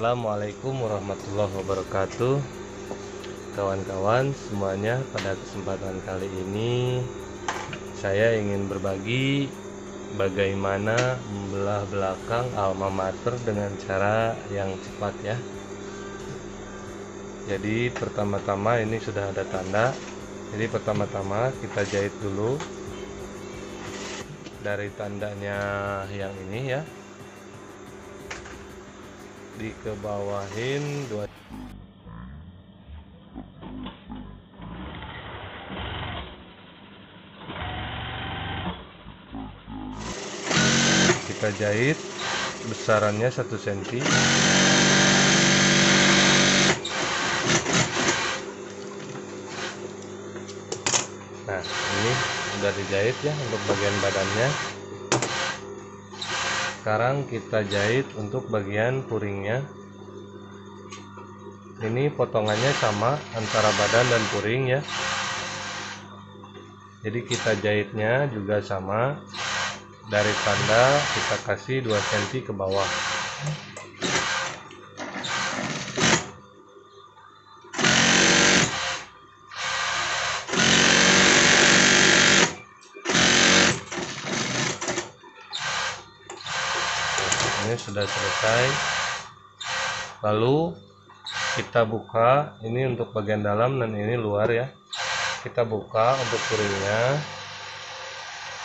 Assalamualaikum warahmatullahi wabarakatuh. Kawan-kawan semuanya, pada kesempatan kali ini saya ingin berbagi bagaimana membelah belakang alma mater dengan cara yang cepat ya. Jadi pertama-tama ini sudah ada tanda. Jadi pertama-tama kita jahit dulu dari tandanya yang ini ya, dikebawahin dua. Kita jahit besarannya 1 cm. Nah, ini sudah dijahit ya untuk bagian badannya. Sekarang kita jahit untuk bagian puringnya. Ini potongannya sama antara badan dan puring ya. Jadi kita jahitnya juga sama. Dari tanda kita kasih 2 cm ke bawah. Ini sudah selesai. Lalu kita buka, ini untuk bagian dalam dan ini luar ya. Kita buka untuk puringnya,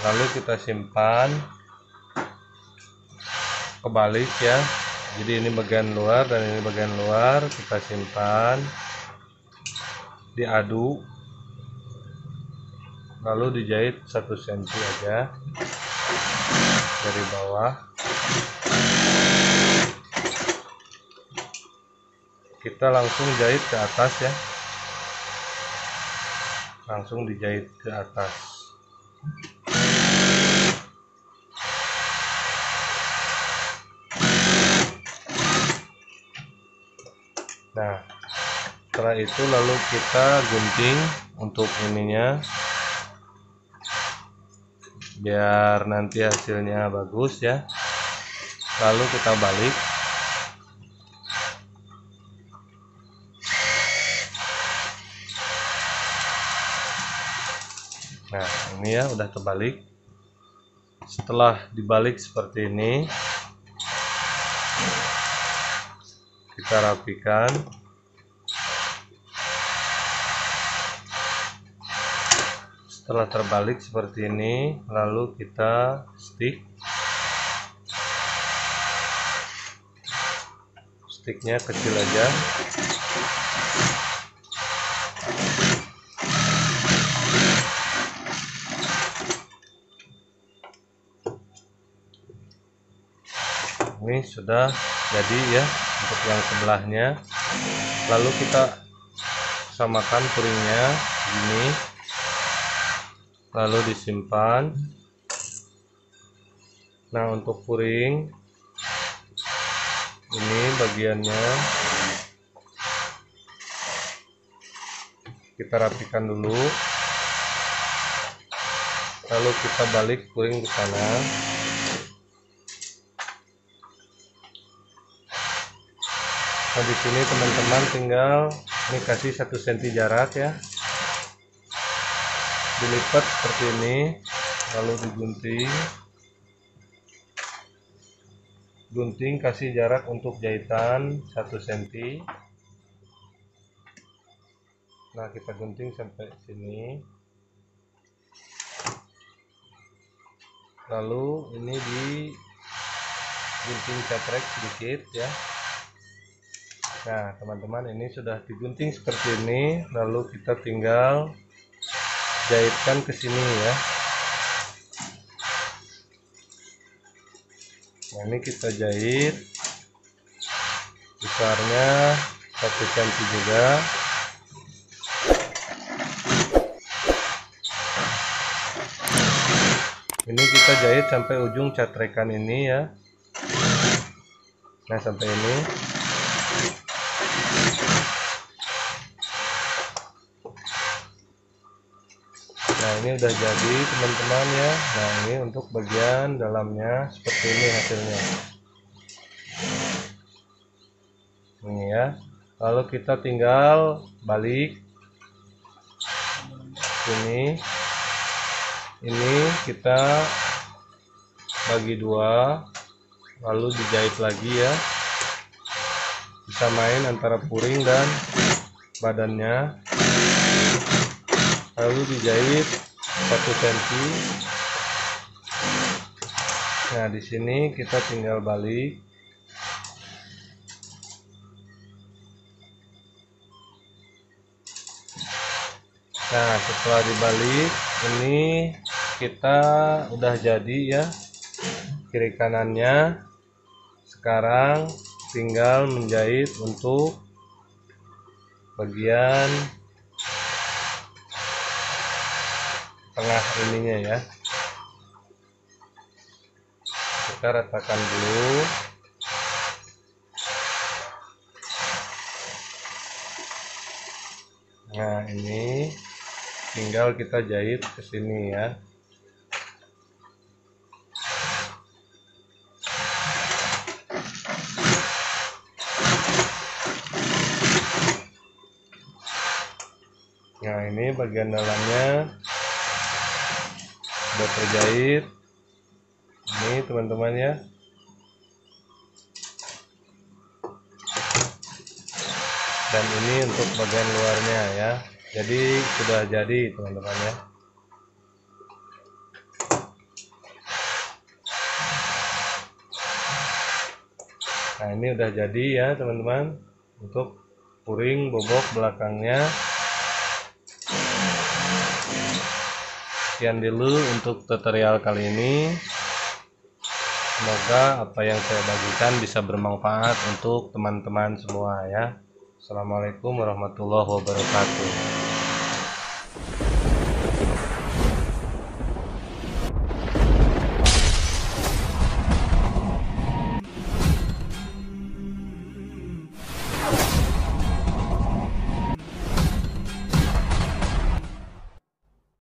lalu kita simpan kebalik ya. Jadi ini bagian luar dan ini bagian luar, kita simpan, diadu, lalu dijahit 1 cm aja dari bawah. Kita langsung jahit ke atas ya, langsung dijahit ke atas. Nah, setelah itu lalu kita gunting untuk ininya biar nanti hasilnya bagus ya. Lalu kita balik. Nah, ini ya udah terbalik. Setelah dibalik seperti ini, kita rapikan. Setelah terbalik seperti ini, lalu kita stick. Sticknya kecil aja. Ini sudah jadi ya untuk yang sebelahnya. Lalu kita samakan puringnya gini, lalu disimpan. Nah, untuk puring ini bagiannya kita rapikan dulu, lalu kita balik puring ke kanan. Nah, di sini teman-teman tinggal ini kasih 1 cm jarak ya, dilipat seperti ini, lalu digunting. Gunting kasih jarak untuk jahitan 1 cm. Nah, kita gunting sampai sini. Lalu ini digunting cetrek sedikit ya. Nah, teman-teman, ini sudah digunting seperti ini, lalu kita tinggal jahitkan ke sini ya. Nah, ini kita jahit besarnya 1 cm juga. Ini kita jahit sampai ujung catrekan ini ya. Nah, sampai ini. Nah, ini udah jadi teman-teman ya. Nah, ini untuk bagian dalamnya seperti ini hasilnya. ya. Lalu kita tinggal balik sini. Ini kita bagi dua, lalu dijahit lagi ya. Bisa main antara puring dan badannya, lalu dijahit 1 cm. Nah, di sini kita tinggal balik. Nah, setelah dibalik, ini kita udah jadi ya kiri kanannya. Sekarang tinggal menjahit untuk bagian tengah ininya ya. Kita ratakan dulu. Nah, ini tinggal kita jahit ke sini ya. Nah, ini bagian dalamnya sudah terjahit. Ini teman-teman ya. Dan ini untuk bagian luarnya ya. Jadi sudah jadi teman-teman ya. Nah, ini udah jadi ya teman-teman untuk puring bobok belakangnya. Sekian dulu untuk tutorial kali ini. Semoga apa yang saya bagikan bisa bermanfaat untuk teman-teman semua ya. Assalamualaikum warahmatullahi wabarakatuh.